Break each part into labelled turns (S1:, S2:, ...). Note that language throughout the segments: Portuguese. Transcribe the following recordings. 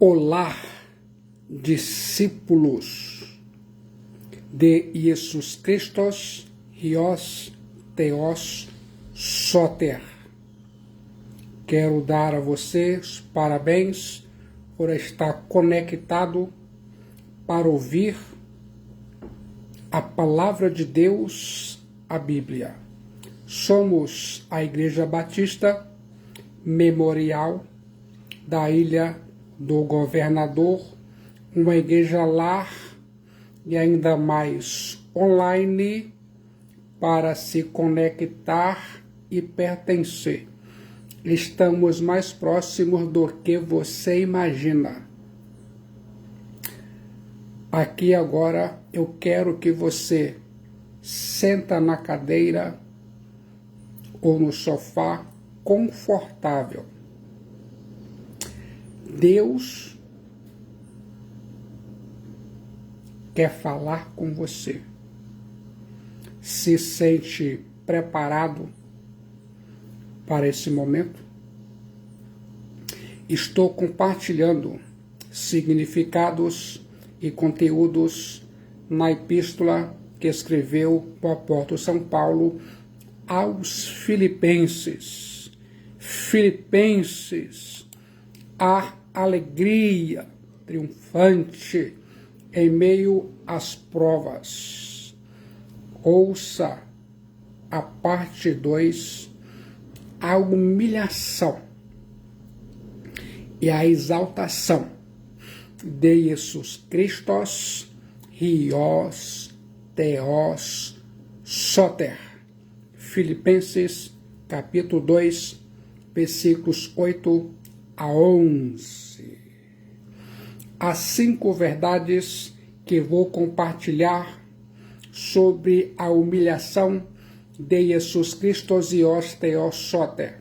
S1: Olá, discípulos de Jesus Cristo, Hios Theos Soter. Quero dar a vocês parabéns por estar conectado para ouvir a palavra de Deus, a Bíblia. Somos a Igreja Batista Memorial da Ilha do Governador, uma igreja lar e ainda mais online para se conectar e pertencer. Estamos mais próximos do que você imagina. Aqui agora eu quero que você senta na cadeira ou no sofá confortável. Deus quer falar com você. Se sente preparado para esse momento? Estou compartilhando significados e conteúdos na epístola que escreveu o apóstolo São Paulo aos Filipenses. Filipenses, a alegria triunfante em meio às provas. Ouça a parte 2, a humilhação e a exaltação de Jesus Cristo, Hios Theos Soter. Filipenses, capítulo 2, versículos 8 a 11. As 5 verdades que vou compartilhar sobre a humilhação de Jesus Cristo Hios Theos Soter.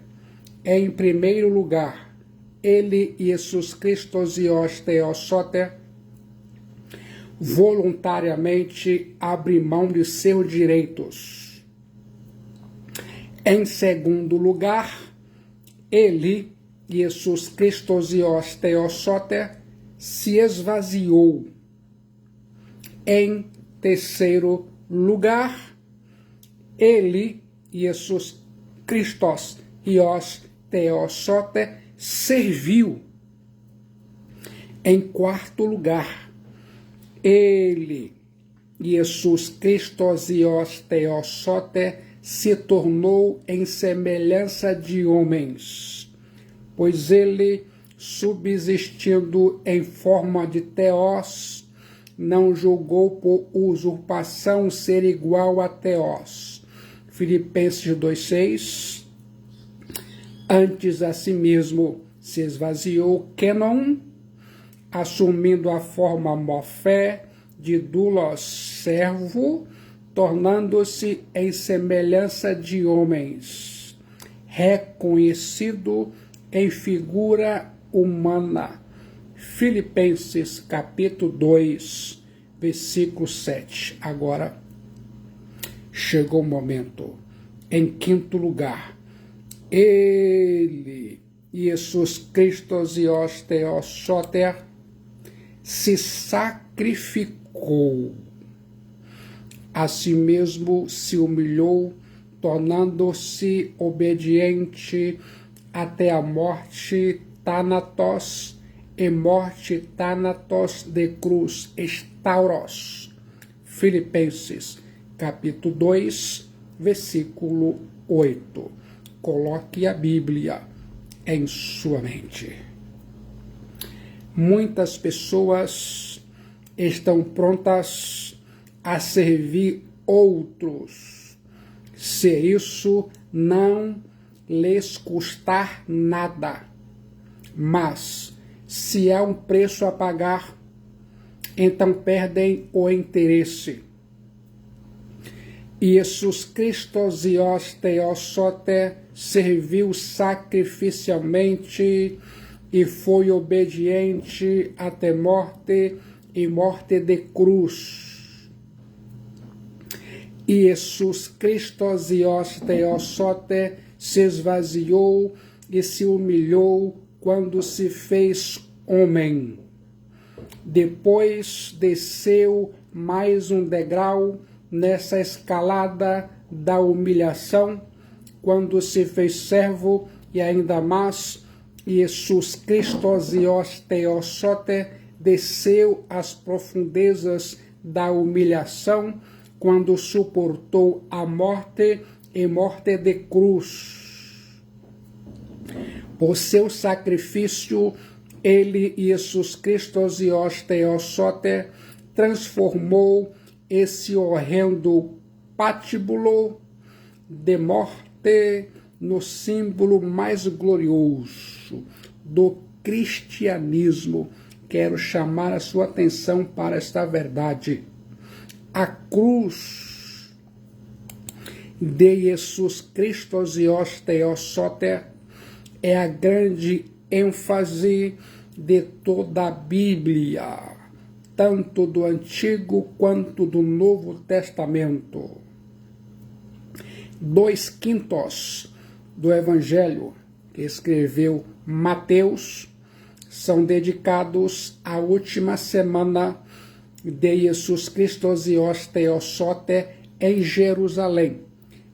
S1: Em primeiro lugar, ele, Jesus Cristo Hios Theos Soter, voluntariamente abre mão de seus direitos. Em segundo lugar, ele, Jesus Cristo Hios Theos Soter, se esvaziou. Em terceiro lugar, ele, Jesus Cristo Hios Theos Soter, serviu. Em quarto lugar, ele, Jesus Cristo Hios Theos Soter, se tornou em semelhança de homens, pois ele, subsistindo em forma de Theos, não julgou por usurpação ser igual a Theos. Filipenses 2,6. Antes a si mesmo se esvaziou Kenon, assumindo a forma morfé de doulos servo, tornando-se em semelhança de homens, reconhecido em figura humana. Filipenses capítulo 2, versículo 7. Agora chegou o momento. Em quinto lugar, ele, Jesus Cristo Hios Theos Soter, se sacrificou. A si mesmo se humilhou, tornando-se obediente até a morte thanatos, e morte thanatos de cruz, estauros. Filipenses, capítulo 2, versículo 8. Coloque a Bíblia em sua mente. Muitas pessoas estão prontas a servir outros, se isso não lhes custar nada. Mas, se há um preço a pagar, então perdem o interesse. Jesus Cristo Hios Theos Soter serviu sacrificialmente e foi obediente até morte e morte de cruz. Jesus Cristo Hios Theos Soter se esvaziou e se humilhou quando se fez homem. Depois desceu mais um degrau nessa escalada da humilhação, quando se fez servo e ainda mais, Jesus Christos Ios Theosote desceu às profundezas da humilhação, quando suportou a morte e morte de cruz. Por seu sacrifício, ele, Jesus Christos Ios Theosote, transformou esse horrendo patíbulo de morte no símbolo mais glorioso do cristianismo. Quero chamar a sua atenção para esta verdade. A cruz de Jesus Christos Ios Theosote é a grande ênfase de toda a Bíblia, tanto do Antigo quanto do Novo Testamento. 2/5 do Evangelho que escreveu Mateus são dedicados à última semana de Jesus Christos Ios Theosote em Jerusalém,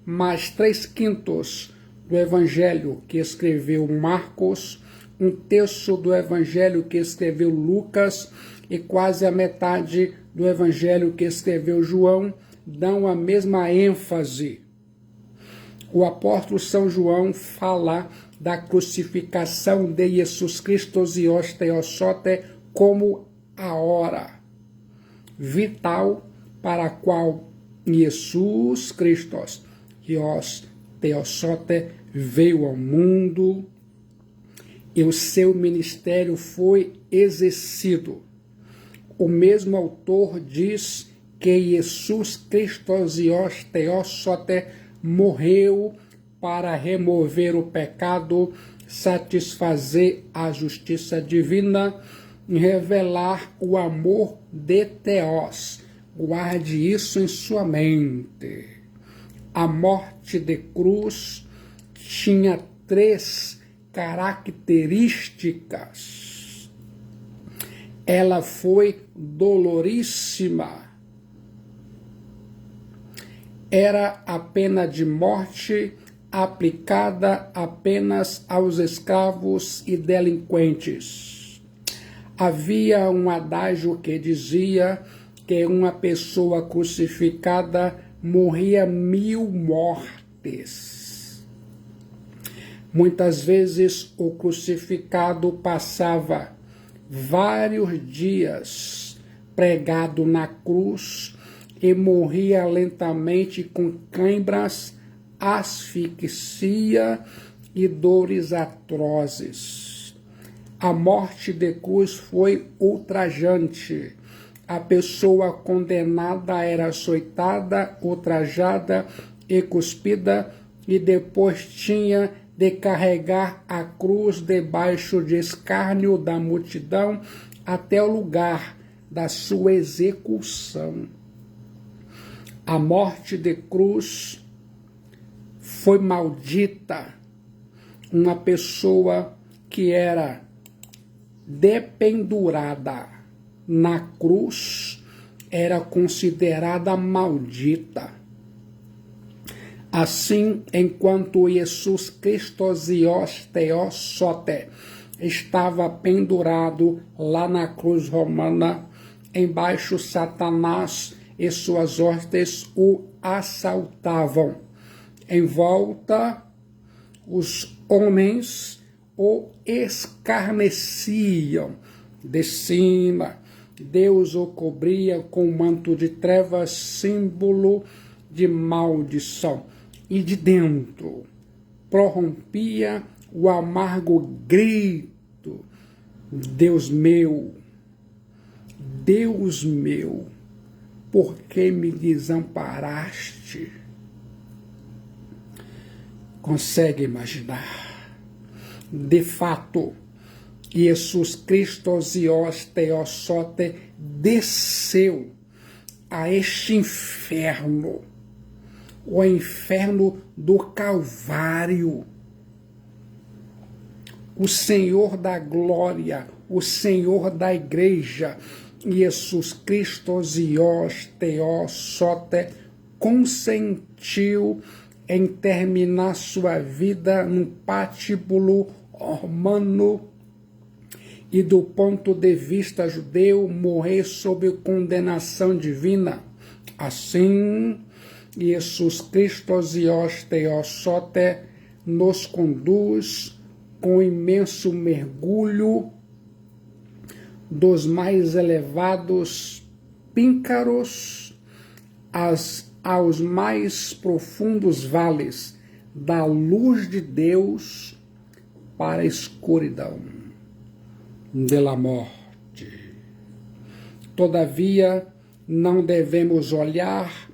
S1: mas 3/5 do Evangelho que escreveu Marcos, um terço do Evangelho que escreveu Lucas e quase a metade do Evangelho que escreveu João dão a mesma ênfase. O apóstolo São João fala da crucificação de Jesus Christos Ios Theosote como a hora vital para a qual Jesus Christos Ios Theosote veio ao mundo e o seu ministério foi exercido. O mesmo autor diz que Jesus Christos Ios Theosote morreu para remover o pecado, satisfazer a justiça divina e revelar o amor de Theos. Guarde isso em sua mente. A morte de cruz tinha 3 características. Ela foi doloríssima. Era a pena de morte aplicada apenas aos escravos e delinquentes. Havia um adágio que dizia que uma pessoa crucificada morria 1000 mortes. Muitas vezes o crucificado passava vários dias pregado na cruz e morria lentamente com câimbras, asfixia e dores atrozes. A morte de cruz foi ultrajante. A pessoa condenada era açoitada, ultrajada e cuspida, e depois tinha de carregar a cruz debaixo de escárnio da multidão até o lugar da sua execução. A morte de cruz foi maldita. Uma pessoa que era dependurada na cruz era considerada maldita. Assim, enquanto Jesus Christos Ios Theosote estava pendurado lá na cruz romana, embaixo Satanás e suas hostes o assaltavam. Em volta, os homens o escarneciam. De cima, Deus o cobria com um manto de trevas, símbolo de maldição. E de dentro, prorrompia o amargo grito: Deus meu, por que me desamparaste? Consegue imaginar? De fato, Jesus Christos Ios Theosote desceu a este inferno, o inferno do Calvário. O Senhor da glória, o Senhor da igreja, Jesus Cristo Zios Theos Soter, consentiu em terminar sua vida num patíbulo romano e, do ponto de vista judeu, morrer sob condenação divina. Assim, Jesus Cristo Zios Theos Soter nos conduz com imenso mergulho dos mais elevados píncaros aos mais profundos vales da luz de Deus para a escuridão da morte. Todavia, não devemos olhar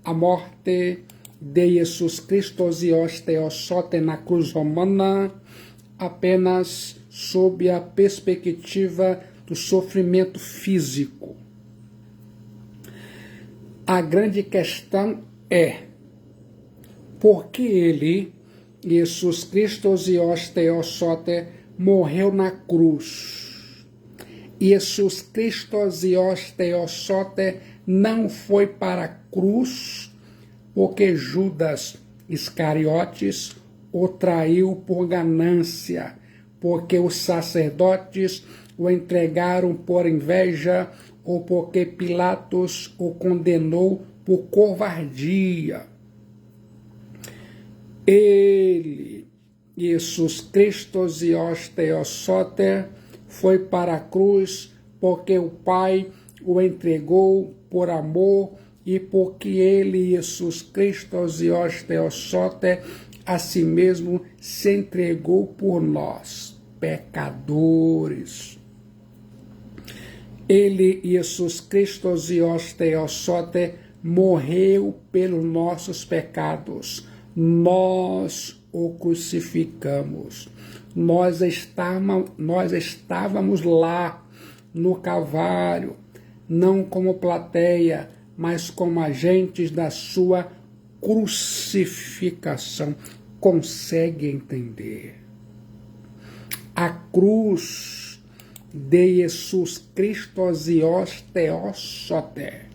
S1: a morte de Jesus Cristo Zios Theos Soter na cruz romana apenas sob a perspectiva do sofrimento físico. A grande questão é por que ele, Jesus Cristo Zios Theos Soter, morreu na cruz. Jesus Cristo Zios Theos Soter não foi para a cruz porque Judas Iscariotes o traiu por ganância, porque os sacerdotes o entregaram por inveja ou porque Pilatos o condenou por covardia. Ele, Jesus Cristo Zios Theos Soter, foi para a cruz porque o Pai o entregou por amor e porque ele, Jesus Cristo Zios Theos Soter, a si mesmo se entregou por nós, pecadores. Ele, Jesus Cristo Zios Theos Soter, morreu pelos nossos pecados. Nós o crucificamos. Nós estávamos lá no Calvário, não como plateia, mas como agentes da sua crucificação. Consegue entender? A cruz de Jesus Cristo Zios Theos Soter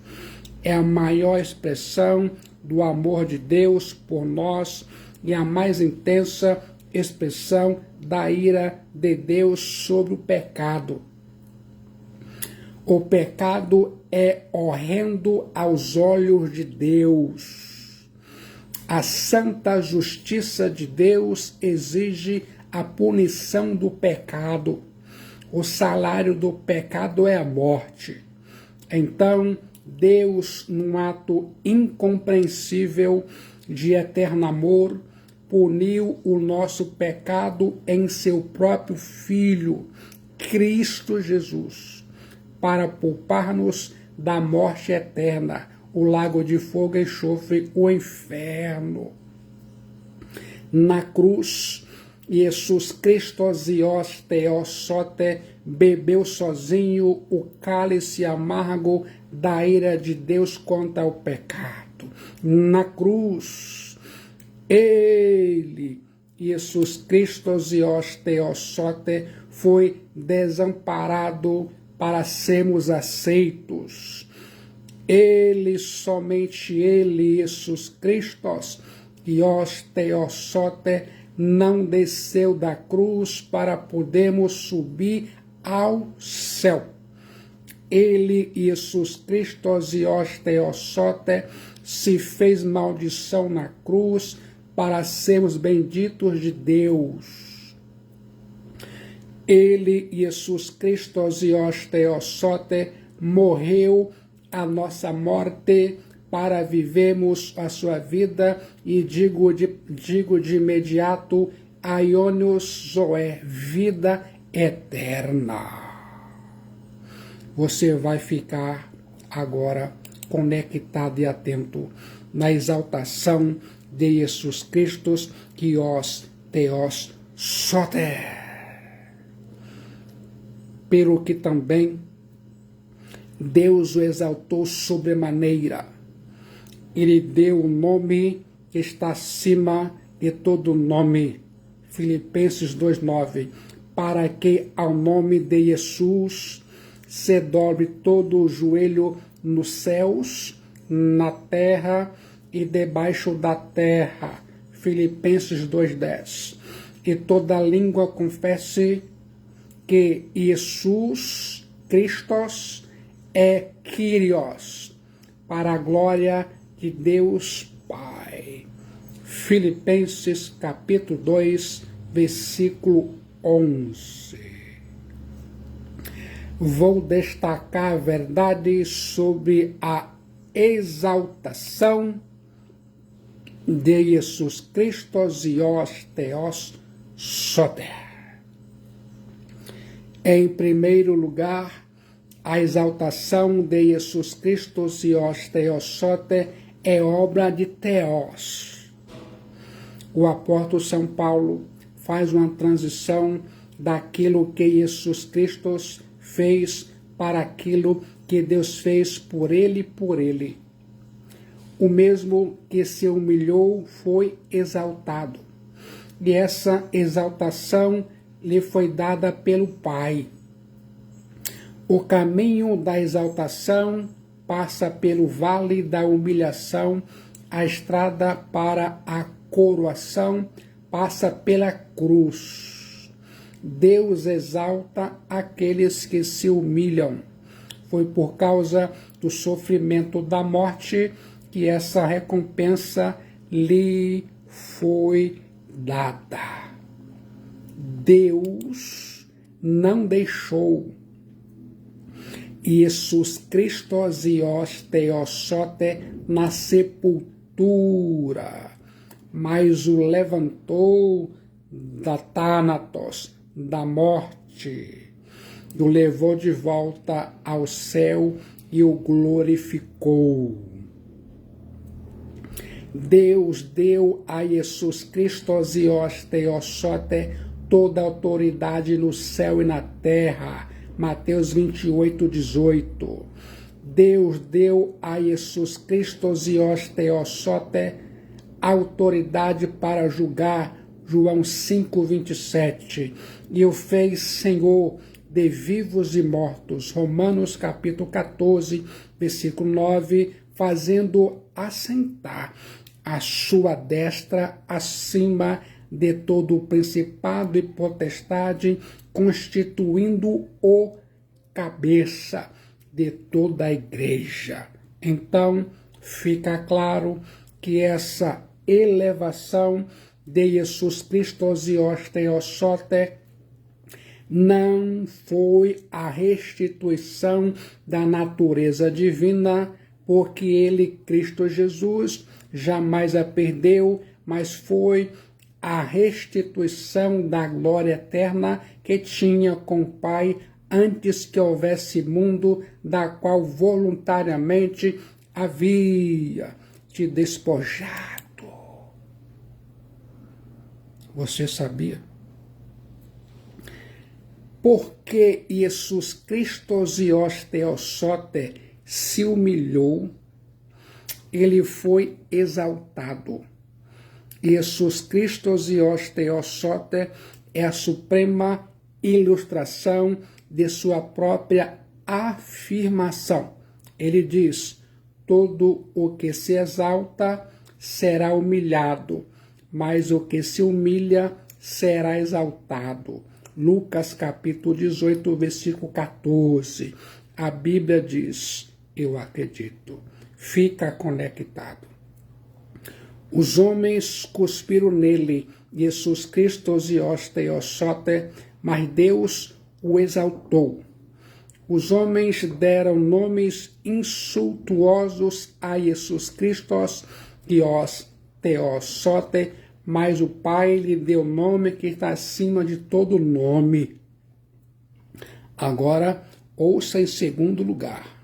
S1: é a maior expressão do amor de Deus por nós e a mais intensa expressão da ira de Deus sobre o pecado. O pecado é horrendo aos olhos de Deus. A santa justiça de Deus exige a punição do pecado. O salário do pecado é a morte. Então, Deus, num ato incompreensível de eterno amor, puniu o nosso pecado em seu próprio Filho, Cristo Jesus, para poupar-nos da morte eterna, o lago de fogo e enxofre, o inferno. Na cruz, Jesus Cristo Zios Theos Soter bebeu sozinho o cálice amargo da ira de Deus contra o pecado. Na cruz, ele, Jesus Cristo Zios Theos Soter, foi desamparado para sermos aceitos. Ele, somente ele, Jesus Cristo Zios Theos Soter, não desceu da cruz para podermos subir ao céu. Ele, Jesus Cristo Zios Theos Soter, se fez maldição na cruz para sermos benditos de Deus. Ele, Jesus Cristo Zios Theos Soter, morreu a nossa morte para vivermos a sua vida, e digo de imediato, Aionios Zoé, vida eterna. Você vai ficar agora conectado e atento na exaltação de Jesus Cristo, Zios Theos Soter. Pelo que também Deus o exaltou sobremaneira. Ele deu o nome que está acima de todo nome. Filipenses 2,9. para que ao nome de Jesus se dobre todo o joelho nos céus, na terra e debaixo da terra. Filipenses 2:10. E toda língua confesse que Jesus Christos é Kyrios, para a glória de Deus Pai. Filipenses capítulo 2, versículo 11. Vou destacar verdades sobre a exaltação de Jesus Cristo Zios Theos Soter. Em primeiro lugar, a exaltação de Jesus Cristo Zios Theos Soter é obra de Theos. O apóstolo São Paulo faz uma transição daquilo que Jesus Cristo fez para aquilo que Deus fez por ele e por ele. O mesmo que se humilhou foi exaltado. E essa exaltação lhe foi dada pelo Pai. O caminho da exaltação passa pelo vale da humilhação, a estrada para a coroação passa pela cruz. Deus exalta aqueles que se humilham. Foi por causa do sofrimento da morte que essa recompensa lhe foi dada. Deus não deixou Jesus Cristo Zios Theos Soter na sepultura, mas o levantou da Thanatos, da morte, o levou de volta ao céu e o glorificou. Deus deu a Jesus Cristo Zios Theos Soter toda a autoridade no céu e na terra. Mateus 28:18. Deus deu a Jesus Cristo Zios Theos Soter autoridade para julgar. João 5:27. E o fez Senhor de vivos e mortos. Romanos capítulo 14, versículo 9, fazendo assentar a sua destra acima de todo o principado e potestade, constituindo-o cabeça de toda a igreja. Então, fica claro que essa elevação de Jesus Cristo Zios Theos Soter não foi a restituição da natureza divina, porque ele, Cristo Jesus, jamais a perdeu, mas foi a restituição da glória eterna que tinha com o Pai antes que houvesse mundo, da qual voluntariamente havia te despojado. Você sabia? Porque Jesus Cristo Zios Theos Soter se humilhou, ele foi exaltado. Jesus Cristo Zios Theos Soter é a suprema ilustração de sua própria afirmação. Ele diz: todo o que se exalta será humilhado, mas o que se humilha será exaltado. Lucas capítulo 18, versículo 14. A Bíblia diz: eu acredito. Fica conectado. Os homens cuspiram nele, Jesus Cristo Zios Theos Soter, mas Deus o exaltou. Os homens deram nomes insultuosos a Jesus Cristo Zios Theos Soter, mas o Pai lhe deu nome que está acima de todo nome. Agora, ouça em segundo lugar.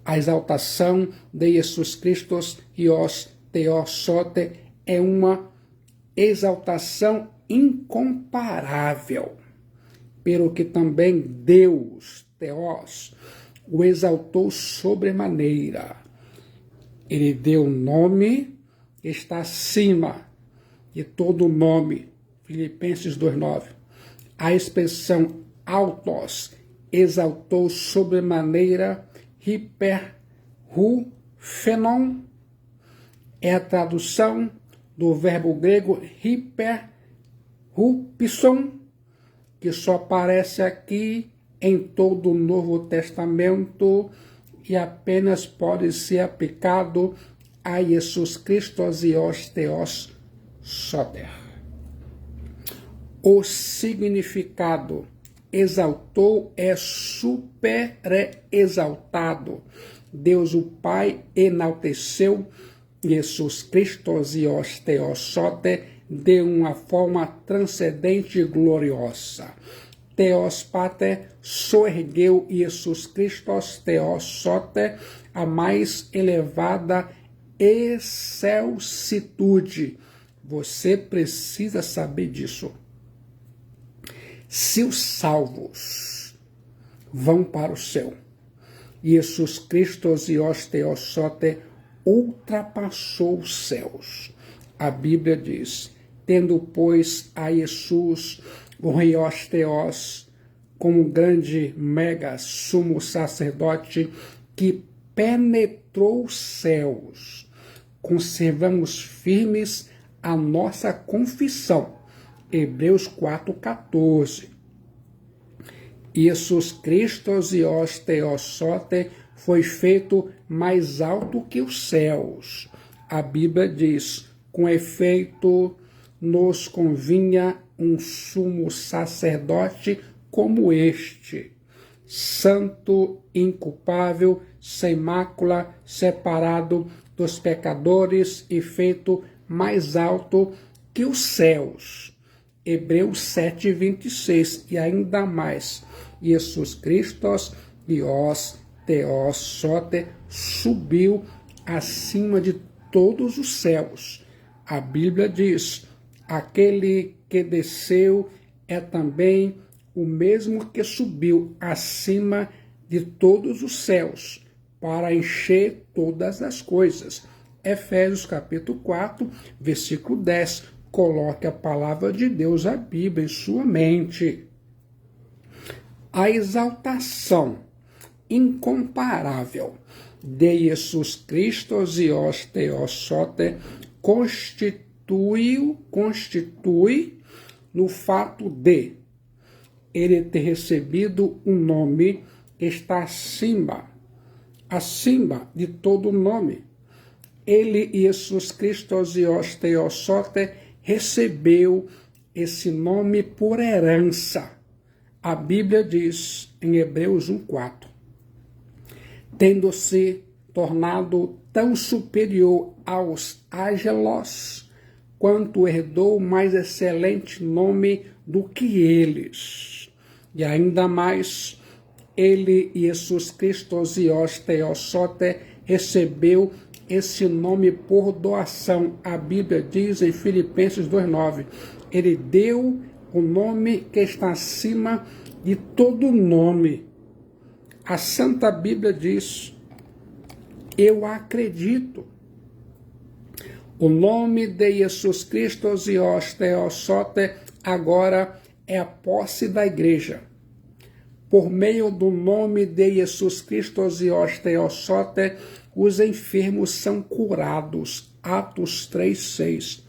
S1: A exaltação de Jesus Cristo Zios Theos Soter é uma exaltação incomparável, pelo que também Deus, Theos, o exaltou sobremaneira. Ele deu nome que está acima de todo nome. Filipenses 2:9. A expressão autos exaltou sobremaneira, hyperruphenon é a tradução do verbo grego hyperrupson, que só aparece aqui em todo o Novo Testamento e apenas pode ser aplicado a Jesus Christos Ios Theos Soter. O significado exaltou é super exaltado. Deus o Pai enalteceu Jesus Christos Ios Theos Soter de uma forma transcendente e gloriosa. Theos Pater soergueu Jesus Christos Theos Soter a mais elevada excelsitude. Você precisa saber disso. Se os salvos vão para o céu, Jesus Christos Ios Theos Soter ultrapassou os céus. A Bíblia diz, tendo, pois, a Jesus, o Ios Theos, como grande mega sumo sacerdote que penetrou os céus, conservamos firmes a nossa confissão. Hebreus 4,14. Jesus Christos Ios Theos Soter foi feito mais alto que os céus. A Bíblia diz, com efeito, nos convinha um sumo sacerdote como este, santo, inculpável, sem mácula, separado dos pecadores e feito mais alto que os céus. Hebreus 7,26, e ainda mais, Jesus Christos Ios Theos Soter subiu acima de todos os céus. A Bíblia diz, aquele que desceu é também o mesmo que subiu acima de todos os céus, para encher todas as coisas. Efésios capítulo 4, versículo 10. Coloque a palavra de Deus, a Bíblia, em sua mente. A exaltação incomparável de Jesus Christos Ios Theos Soter constitui no fato de ele ter recebido um nome que está acima de todo nome. Ele, Jesus Christos Ios Theos Soter, recebeu esse nome por herança. A Bíblia diz em Hebreus 1,4, tendo-se tornado tão superior aos ángelos, quanto herdou mais excelente nome do que eles. E ainda mais, ele, Jesus Christos Ios Theos Soter, recebeu esse nome por doação. A Bíblia diz em Filipenses 2,9, ele deu o nome que está acima de todo nome. A Santa Bíblia diz, eu acredito. O nome de Jesus Christos Ios Theos Soter agora é a posse da igreja. Por meio do nome de Jesus Christos Ios Theos Soter, os enfermos são curados. Atos 3,6.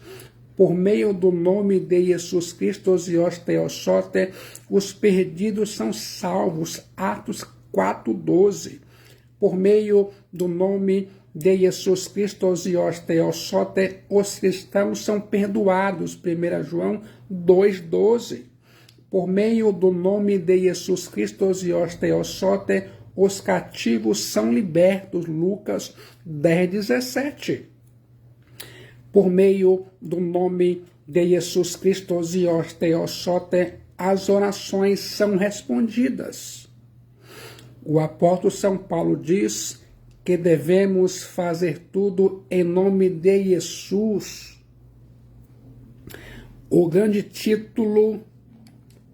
S1: Por meio do nome de Jesus Christos Ios Theos Soter, os perdidos são salvos. Atos 4,12. Por meio do nome de Jesus Christos Ios Theos Soter, os cristãos são perdoados. 1 João 2,12. Por meio do nome de Jesus Christos Ios Theos Soter, os cativos são libertos. Lucas 10,17. Por meio do nome de Jesus Christos Ios Theos Soter, as orações são respondidas. O apóstolo São Paulo diz que devemos fazer tudo em nome de Jesus. O grande título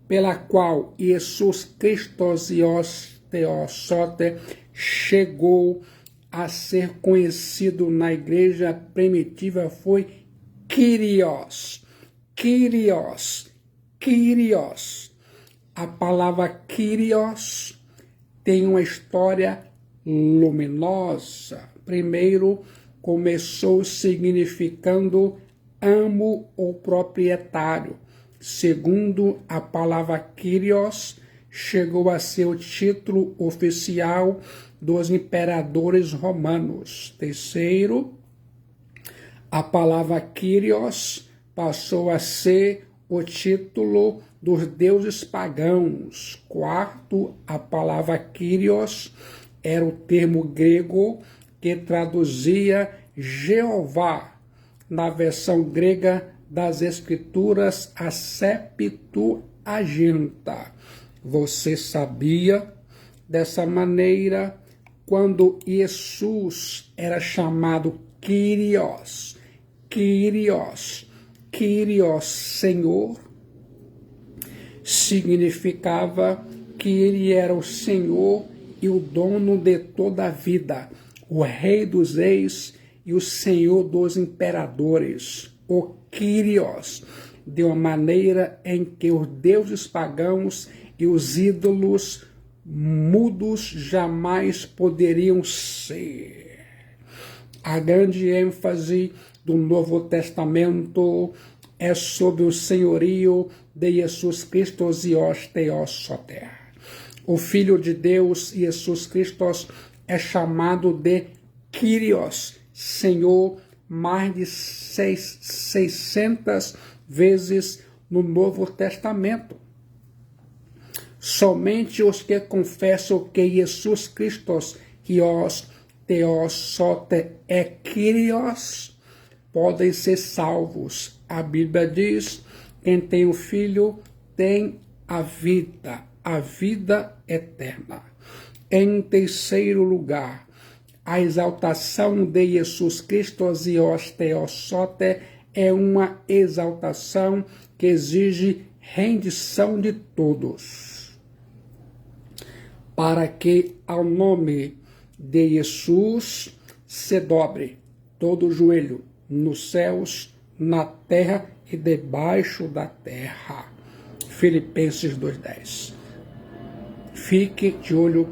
S1: pela qual Jesus Christos Ios Theos Soter chegou a ser conhecido na igreja primitiva foi Kyrios. Kyrios. Kyrios. A palavra Kyrios tem uma história luminosa. Primeiro, começou significando amo ou proprietário. Segundo, a palavra Kyrios chegou a ser o título oficial dos imperadores romanos. Terceiro, a palavra Kyrios passou a ser o título dos deuses pagãos. Quarto, a palavra Kyrios era o termo grego que traduzia Jeová, na versão grega das Escrituras, a Septuaginta. Você sabia? Dessa maneira, quando Jesus era chamado Kyrios, Kyrios, Senhor, significava que ele era o Senhor e o dono de toda a vida, o Rei dos Reis e o Senhor dos imperadores, o Kyrios, de uma maneira em que os deuses pagãos e os ídolos mudos jamais poderiam ser. A grande ênfase do Novo Testamento é sobre o senhorio de Jesus Cristo Zios Theos Soter. O Filho de Deus, Jesus Cristo, é chamado de Kyrios, Senhor, mais de 600 vezes no Novo Testamento. Somente os que confessam que Jesus Cristo, Theos Soter, é Kyrios, podem ser salvos. A Bíblia diz: quem tem o Filho tem a vida eterna. Em terceiro lugar, a exaltação de Jesus Cristo Zios Theos Soter é uma exaltação que exige rendição de todos, para que ao nome de Jesus se dobre todo o joelho, nos céus, na terra e debaixo da terra. Filipenses 2:10. Fique de olho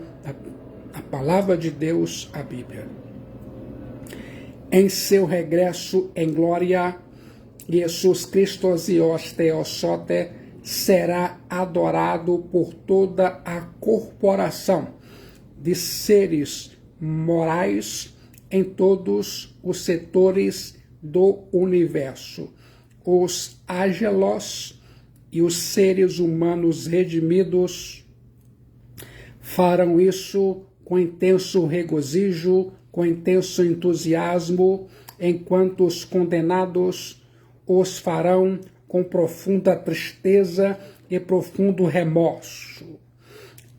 S1: na palavra de Deus, a Bíblia. Em seu regresso em glória, Jesus Cristo Zios Theos Soter será adorado por toda a corporação de seres morais em todos os setores do universo. Os ángelos e os seres humanos redimidos farão isso com intenso regozijo, com intenso entusiasmo, enquanto os condenados os farão com profunda tristeza e profundo remorso.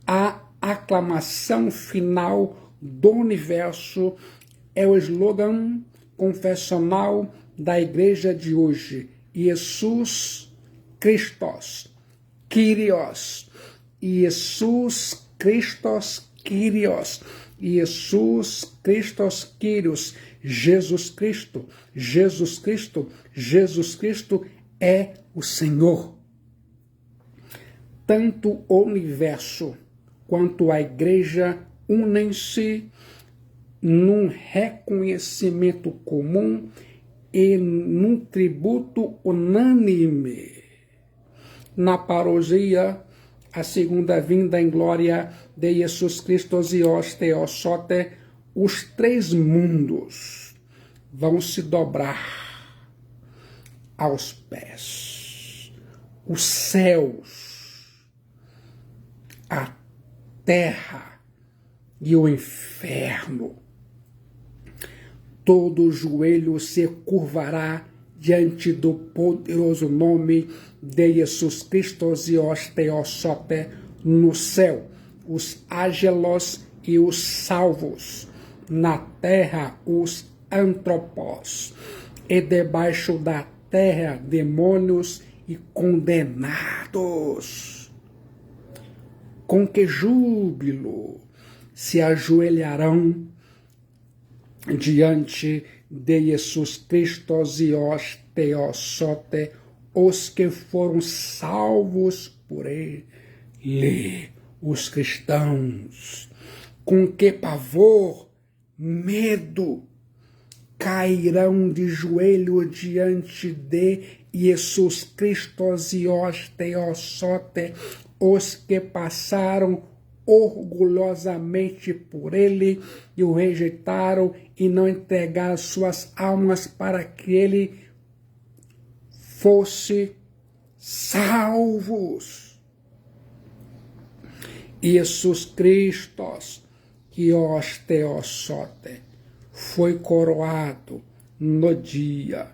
S1: A aclamação final do universo é o slogan confessional da igreja de hoje: Jesus Christos, Kyrios, Jesus Christos, Kyrios, Jesus Christos, Kyrios, Jesus Cristo, Jesus Cristo, Jesus Cristo é o Senhor. Tanto o universo quanto a igreja unem-se num reconhecimento comum e num tributo unânime. Na parousia, a segunda vinda em glória de Jesus Cristo Zios Theos Soter, os três mundos vão se dobrar aos pés. Os céus, a terra e o inferno. Todo joelho se curvará diante do poderoso nome de Jesus Cristo Zios Theos Soter no céu, os ángelos e os salvos, na terra os antropós, e debaixo da terra demônios e condenados. Com que júbilo se ajoelharão diante de Jesus Cristo Zios Theos Soter, os que foram salvos por ele, os cristãos. Com que pavor, medo, cairão de joelho diante de Jesus Cristo Zios Theosote, os que passaram orgulhosamente por ele e o rejeitaram e não entregaram suas almas para que ele fosse salvos. Jesus Cristo, Zios Theosote, foi coroado no dia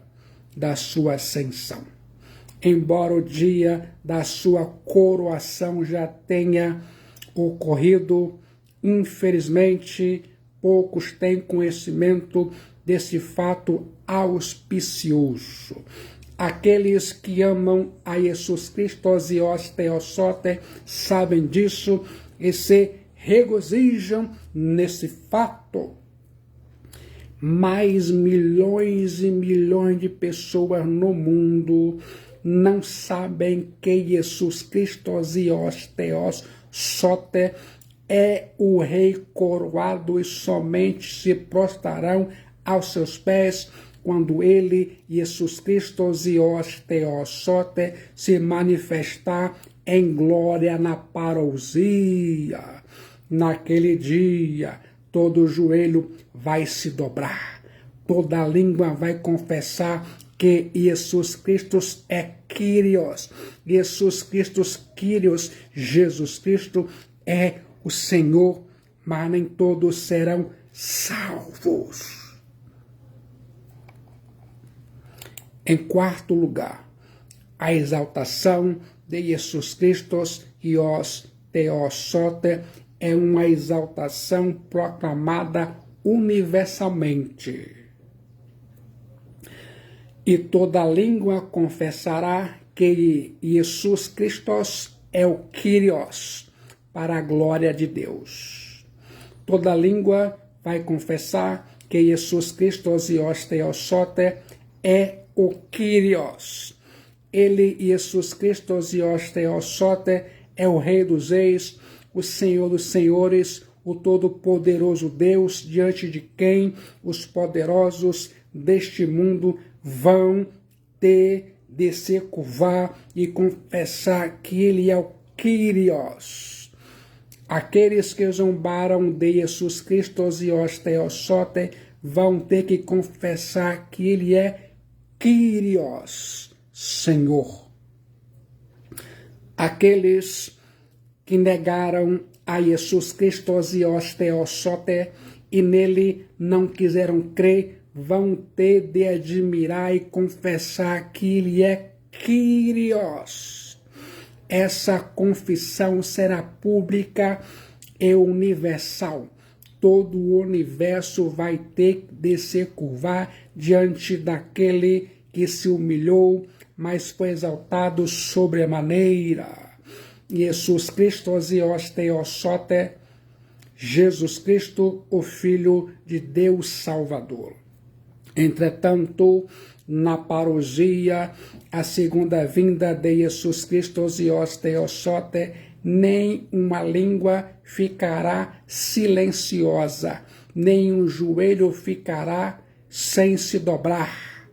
S1: da sua ascensão. Embora o dia da sua coroação já tenha ocorrido, infelizmente, poucos têm conhecimento desse fato auspicioso. Aqueles que amam a Jesus Cristo Zios Theosote sabem disso e se regozijam nesse fato. Mas milhões e milhões de pessoas no mundo não sabem que Jesus Cristo Zios Theosote é o Rei coroado e somente se prostrarão aos seus pés quando ele, Jesus Cristo Zios Theosote, se manifestar em glória na parousia. Naquele dia, todo joelho vai se dobrar, toda língua vai confessar que Jesus Cristo é Kyrios, Jesus Cristo Kyrios, Jesus Cristo é o Senhor, mas nem todos serão salvos. Em quarto lugar, a exaltação de Jesus Cristo Zios Theosote é uma exaltação proclamada universalmente. E toda língua confessará que Jesus Cristo é o Kyrios, para a glória de Deus. Toda língua vai confessar que Jesus Cristo Zios Theosote é o Kyrios. Ele, Jesus Cristo Zios Theosote, é o Rei dos Reis, o Senhor dos Senhores, o Todo-Poderoso Deus, diante de quem os poderosos deste mundo vão ter de se curvar e confessar que ele é o Kyrios. Aqueles que zombaram de Jesus Cristo Zios Theosote vão ter que confessar que ele é Kyrios, Senhor. Aqueles que negaram a Jesus Cristo Zios Theosote e nele não quiseram crer, vão ter de admirar e confessar que ele é Kyrios. Essa confissão será pública e universal. Todo o universo vai ter de se curvar diante daquele que se humilhou, mas foi exaltado sobremaneira. Jesus Cristo Zios Theosote, Jesus Cristo, o Filho de Deus Salvador. Entretanto, na parousia, a segunda vinda de Jesus Cristo Zios Theosote, nem uma língua ficará silenciosa, nem um joelho ficará sem se dobrar.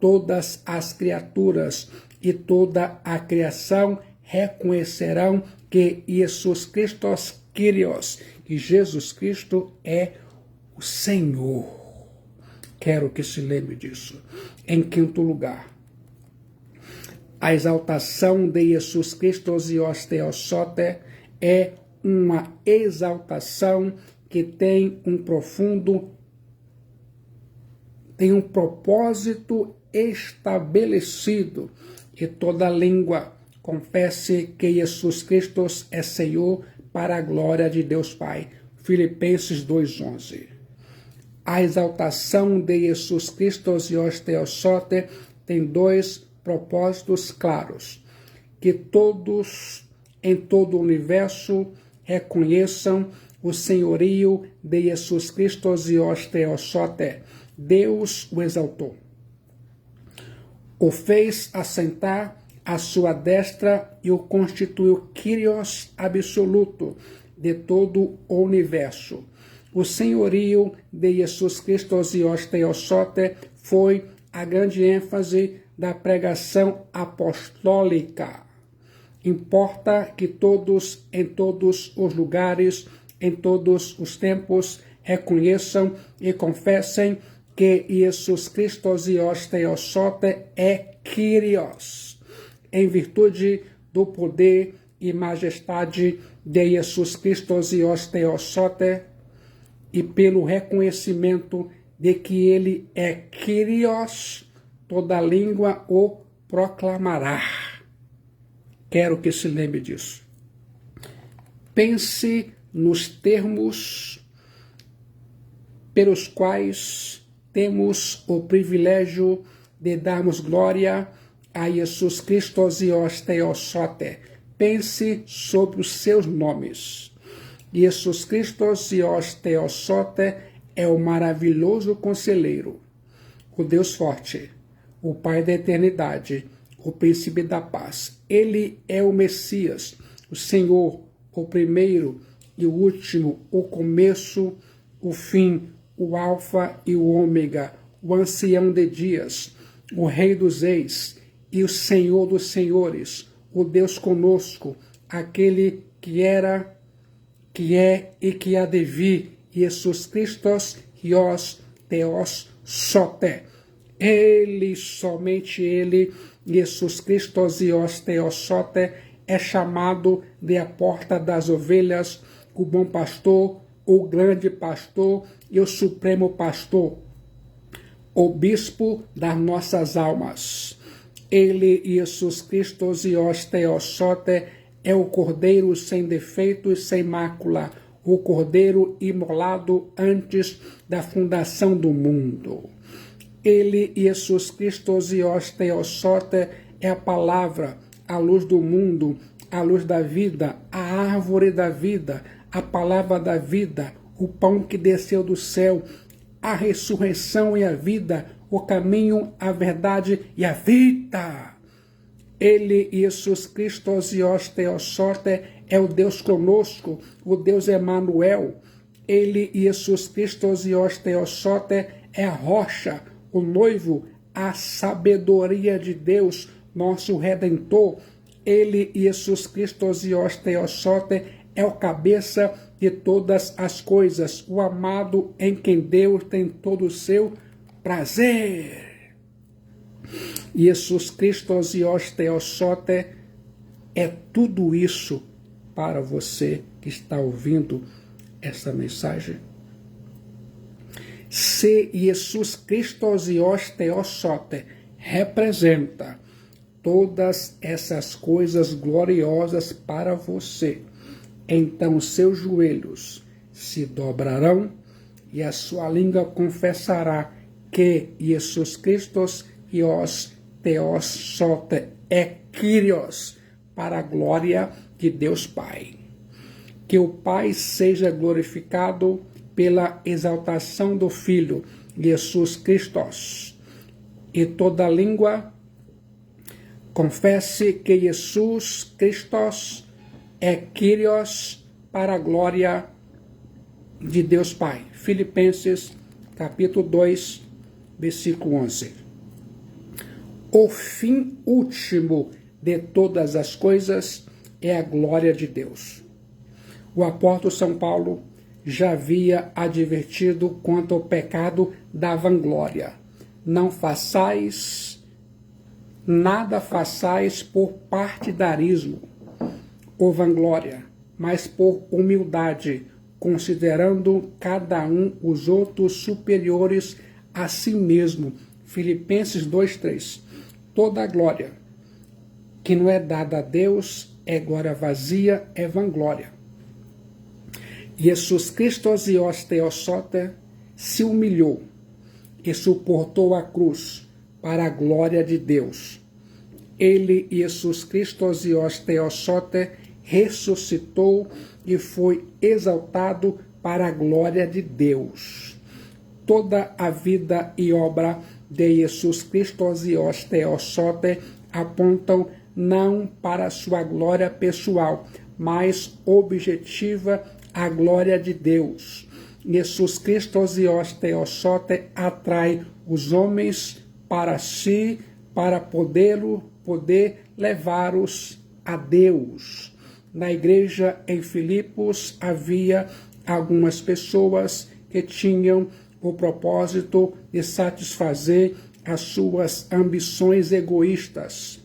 S1: Todas as criaturas e toda a criação reconhecerão que Jesus Cristo Kyrios, que Jesus Cristo é o Senhor. Quero que se lembre disso. Em quinto lugar, a exaltação de Jesus Cristo Zios Theosote é uma exaltação que tem um propósito estabelecido, que toda língua confesse que Jesus Cristo é Senhor para a glória de Deus Pai. Filipenses 2:11. A exaltação de Jesus Cristo Zios Theosote tem dois propósitos claros: que todos em todo o universo reconheçam o senhorio de Jesus Cristo Zios Theosote. Deus o exaltou, o fez assentar à sua destra e o constituiu Kyrios absoluto de todo o universo. O senhorio de Jesus Cristo Osios Theosote foi a grande ênfase da pregação apostólica. Importa que todos, em todos os lugares, em todos os tempos, reconheçam e confessem que Jesus Cristo Osios Theosote é Kyrios, em virtude do poder e majestade de Jesus Cristo Osios Theosote e pelo reconhecimento de que ele é Kyrios, toda língua o proclamará. Quero que se lembre disso. Pense nos termos pelos quais temos o privilégio de darmos glória a Jesus Cristo Osios Theosote. Pense sobre os seus nomes. Jesus Cristo Osios Theosote é o maravilhoso conselheiro, o Deus forte, o Pai da eternidade, o príncipe da paz. Ele é o Messias, o Senhor, o primeiro e o último, o começo, o fim, o alfa e o ômega, o ancião de dias, o rei dos reis e o Senhor dos senhores, o Deus conosco, aquele que era, que é e que há de vir, Jesus Christos Ios Theos Sote. Ele, somente ele, Jesus Christos Ios Theos Sote, é chamado de a porta das ovelhas, o bom pastor, o grande pastor e o supremo pastor, o bispo das nossas almas. Ele, Jesus Christos Ios Theos Sote, é o cordeiro sem defeito e sem mácula, o cordeiro imolado antes da fundação do mundo. Ele, Jesus Christos Ios Theos Sote, é a palavra, a luz do mundo, a luz da vida, a árvore da vida, a palavra da vida, o pão que desceu do céu, a ressurreição e a vida, o caminho, a verdade e a vida. Ele, Jesus Christos Ios Theos Sote, é o Deus conosco, o Deus Emanuel. Ele, Jesus Christos Ios Theos Sote, é a rocha, o noivo, a sabedoria de Deus, nosso Redentor. Ele, Jesus Christos Ios Theos Sote, é o cabeça de todas as coisas, o amado em quem Deus tem todo o seu prazer. Jesus Christos Ios Theos Sote é tudo isso para você que está ouvindo essa mensagem. Se Jesus Christos Ios Theos Sote representa todas essas coisas gloriosas para você, então seus joelhos se dobrarão e a sua língua confessará que Jesus Christos Ios Theos Sote é Kyrios, para a glória de Deus Pai. Que o Pai seja glorificado pela exaltação do Filho, Jesus Christos, e toda língua confesse que Jesus Christos é Kyrios, para a glória de Deus Pai. Filipenses, capítulo 2, versículo 11. O fim último de todas as coisas é a glória de Deus. O apóstolo São Paulo já havia advertido quanto ao pecado da vanglória. Não façais, nada façais por partidarismo ou vanglória, mas por humildade, considerando cada um os outros superiores a si mesmo. Filipenses 2:3. Toda a glória que não é dada a Deus é glória vazia, é vanglória. Jesus Christos Ios Theos Sote se humilhou e suportou a cruz para a glória de Deus. Ele, Jesus Christos Ios Theos Sote, ressuscitou e foi exaltado para a glória de Deus. Toda a vida e obra de Jesus Christos Ios Theos Sote apontam não para sua glória pessoal, mas objetiva a glória de Deus. Jesus Cristo Theosote atrai os homens para si, para poder levá-los a Deus. Na igreja em Filipos havia algumas pessoas que tinham o propósito de satisfazer as suas ambições egoístas.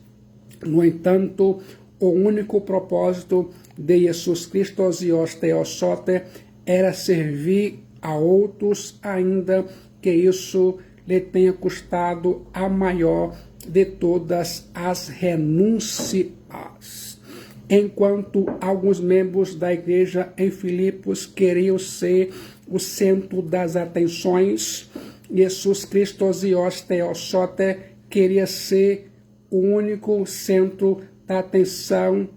S1: No entanto, o único propósito de Jesus Cristo Theosote era servir a outros, ainda que isso lhe tenha custado a maior de todas as renúncias. Enquanto alguns membros da igreja em Filipos queriam ser o centro das atenções, Jesus Cristo Theosote queria ser o único centro da atenção,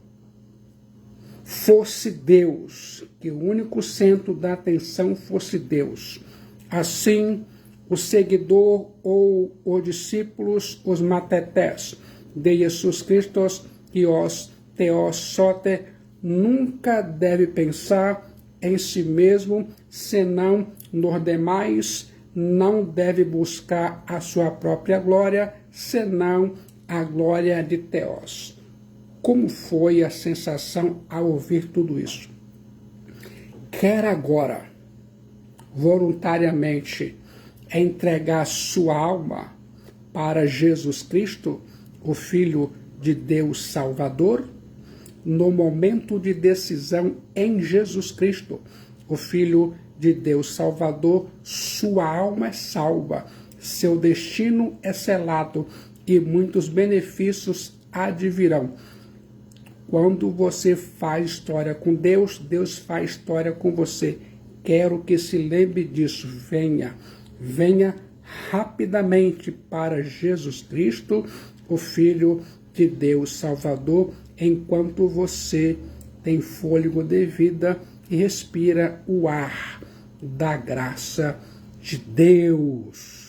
S1: fosse Deus, que o único centro da atenção fosse Deus. Assim, o seguidor ou os discípulos, os matetés de Jesus Cristo Theosote, nunca deve pensar em si mesmo, senão nos demais, não deve buscar a sua própria glória, senão a glória de Theos. Como foi a sensação ao ouvir tudo isso? Quer agora, voluntariamente, entregar sua alma para Jesus Cristo, o Filho de Deus Salvador? No momento de decisão em Jesus Cristo, o Filho de Deus Salvador, sua alma é salva, seu destino é selado e muitos benefícios advirão. Quando você faz história com Deus, Deus faz história com você. Quero que se lembre disso. Venha rapidamente para Jesus Cristo, o Filho de Deus Salvador, enquanto você tem fôlego de vida e respira o ar da graça de Deus.